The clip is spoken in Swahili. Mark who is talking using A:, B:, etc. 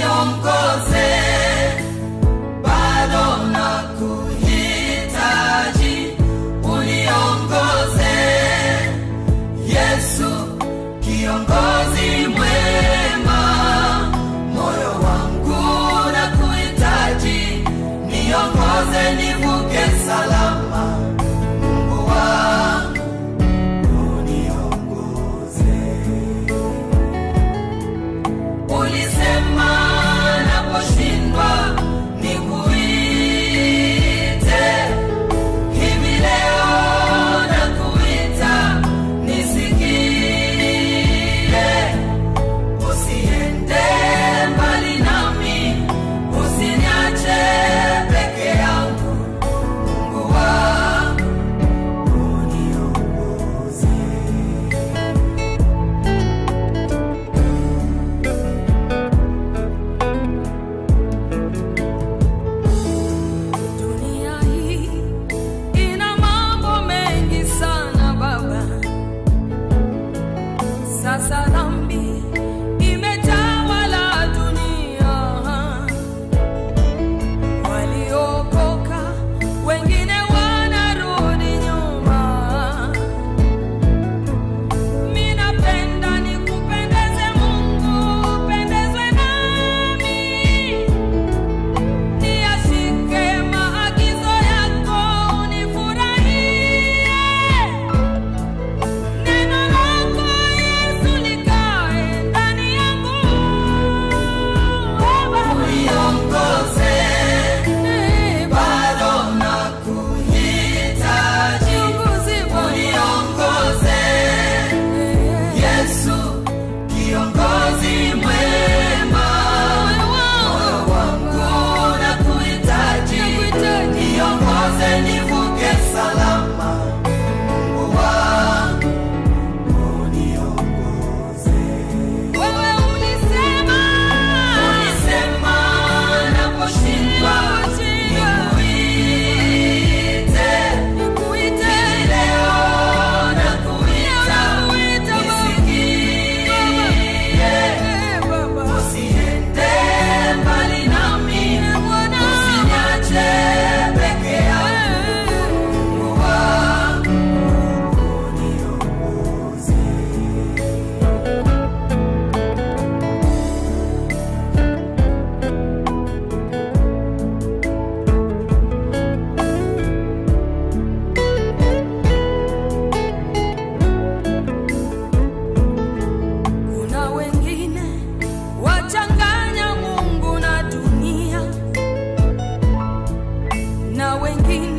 A: uniongoze, bado nakuhitaji, uniongoze. Yesu kiongozi mwema, moyo wangu nakuhitaji, niongoze nivuke salama. Mungu wangu uniongoze. Ulisema naposhindwa nikuite, hivi leo nakuita nisikie. Usiende mbali nami, usiniache peke yangu. Mungu wangu uniongoze. Dunia hii ina mambo mengi sana Baba. Sasa dhambi imetawala dunia. Waliokoka wengine wanarudi nyuma. Mimi napenda nikupendeze Mungu, upendezwe nami. Niyashike maagizo yako, unifurahie. Neno lako Yesu likae ndani yangu. Uniongoze, bado nakuhitaji, uniongoze. Yesu kiongozi mwema, moyo wangu nakuhitaji, niongoze nivuke salama. Mungu wangu uniongoze. Wewe ulisema naposhindwa nikuite, leo nakuita nisikie. Usiende mbali nami, usiniache peke yangu. Mungu wangu uniongoze. Kuna wengine wachanganya Mungu na dunia, na wengine